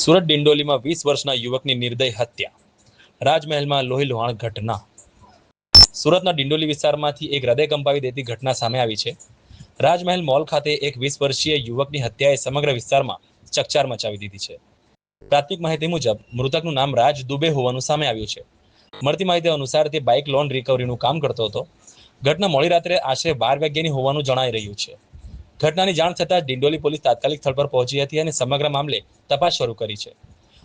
સુરત ડિંડોલીમાં 20 વર્ષના યુવકની નિર્દય હત્યા, રાજમહેલમાં લોહીલુહાણ ઘટના। સુરતના ડિંડોલી વિસ્તારમાંથી એક હૃદય કંપાવી દેતી ઘટના સામે આવી છે। રાજમહેલ મોલ ખાતે એક 20 વર્ષીય યુવકની હત્યાએ સમગ્ર વિસ્તારમાં ચકચાર મચાવી દીધી છે। પ્રાથમિક માહિતી મુજબ મૃતકનું નામ રાજ દુબે હોવાનું સામે આવ્યું છે। મળતી માહિતી અનુસાર તે બાઇક લોન રિકવરીનું કામ કરતો હતો। ઘટના મોડી રાત્રે આશરે 12 વાગ્યાની હોવાનું જણાઈ રહ્યું છે। ઘટનાની જાણ થતાં ડિંડોલી પોલીસ તાત્કાલિક સ્થળ પર પહોંચી હતી અને સમગ્ર મામલે તપાસ શરૂ કરી છે।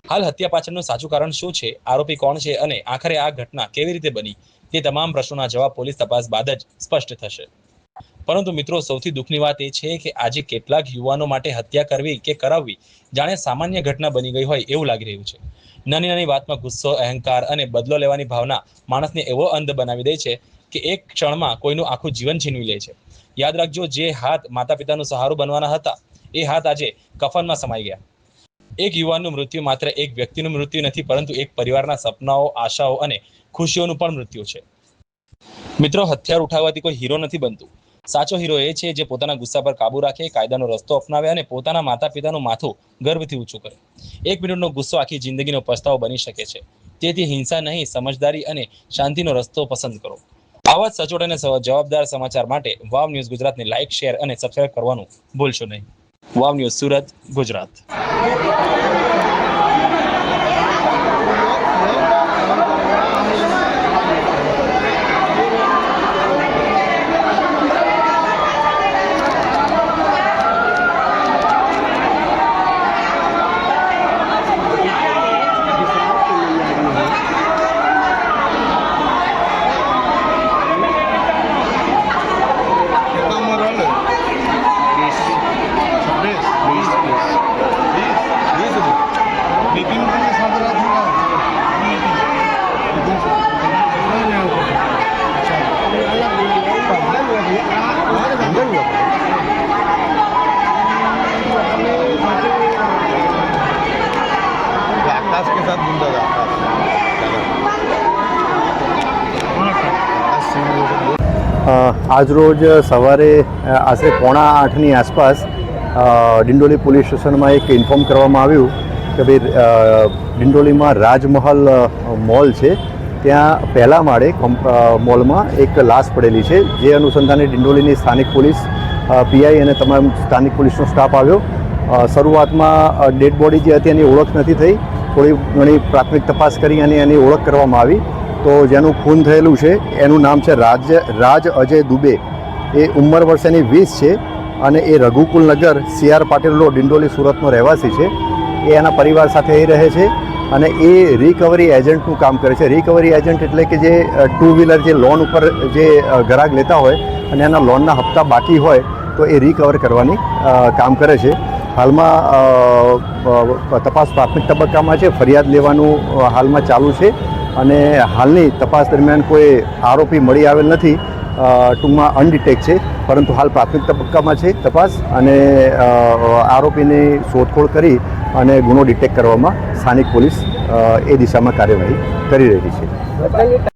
હાલ હત્યા પાછળનું સાચું કારણ શું છે, આરોપી કોણ છે અને આખરે આ ઘટના કેવી રીતે બની, તે તમામ પ્રશ્નોના જવાબ પોલીસ તપાસ બાદ જ સ્પષ્ટ થશે। પરંતુ મિત્રો, સૌથી દુઃખની વાત એ છે કે આજે કેટલાક યુવાનો માટે હત્યા કરવી કે કરાવવી જાણે સામાન્ય ઘટના બની ગઈ હોય એવું લાગી રહ્યું છે। નાની નાની વાતમાં ગુસ્સો, અહંકાર અને બદલો લેવાની ભાવના માણસને એવો અંધ બનાવી દે છે કે એક ક્ષણમાં કોઈનું આખું જીવન છીનવી લે છે। યાદ રાખજો, જે હાથ માતા પિતાનું સહારો બનવાના હતા એ હાથ આજે કફનમાં સમાઈ ગયા। એક યુવાનનું મૃત્યુ માત્ર એક વ્યક્તિનું મૃત્યુ નથી, પરંતુ એક પરિવારના સપનાઓ, આશાઓ અને ખુશીઓનું પણ મૃત્યુ છે। મિત્રો, હથિયાર ઉઠાવવાથી કોઈ હીરો નથી બનતું। સાચો હીરો એ છે જે પોતાના ગુસ્સા પર કાબુ રાખે, કાયદાનો રસ્તો અપનાવે અને પોતાના માતા પિતાનું માથું ગર્વથી ઊંચું કરે। એક મિનિટનો ગુસ્સો આખી જિંદગીનો પસ્તાવો બની શકે છે। તેથી હિંસા નહીં, સમજદારી અને શાંતિનો રસ્તો પસંદ કરો। આવા જ સચોટ અને જવાબદાર સમાચાર માટે વાવ ન્યૂઝ ગુજરાતને લાઇક, શેર અને સબસ્ક્રાઇબ કરવાનું ભૂલશો નહીં। વાવ ન્યૂઝ, સુરત, ગુજરાત। आकाश के साथ घूमता था। आज रोज सवारे आशरे 7:45 आसपास डिंडोली पुलिस स्टेशन में एक इन्फॉर्म करवामां आव्युं कि भाई डिंडोली में राजमहल मॉल है, त्यां पहला माळे मॉल में एक लाश पड़ेली है। जे अनुसंधाने डिंडोली स्थानिक पुलिस, पीआई और तमाम स्थानिक पुलिस स्टाफ आव्यो। शुरुआत में डेड बॉडी जे हती एनी ओळख नथी थई। थोड़ी घणी प्राथमिक तपास करी अने एनी ओळख करवामां आवी तो जेनुं खून थयेलुं छे एनुं नाम छे राज अजय दुबे। ए उंमर वर्ष एनी 20 छे अने ए रघुकुल नगर सीआर पाटील रोड डिंडोली सूरतनो रहेवासी छे। ए एना परिवार साथे અહીં રહે છે અને એ રિકવરી એજન્ટનું કામ કરે છે। રિકવરી એજન્ટ એટલે કે જે ટુ વ્હીલર જે લોન ઉપર જે ગ્રાહક લેતા હોય અને એના લોનના હપ્તા બાકી હોય તો એ રિકવર કરવાની કામ કરે છે। હાલમાં તપાસ પ્રાથમિક તબક્કામાં છે, ફરિયાદ લેવાનું હાલમાં ચાલુ છે અને હાલની તપાસ દરમિયાન કોઈ આરોપી મળી આવેલ નથી। ટૂંકમાં અનડિટેક્ટ છે, પરંતુ હાલ પ્રાથમિક તબક્કામાં છે તપાસ અને આરોપીની શોધખોળ કરી અને ગુનો ડિટેક્ટ કરવામાં સ્થાનિક પોલીસ એ દિશામાં કાર્યવાહી કરી રહી છે।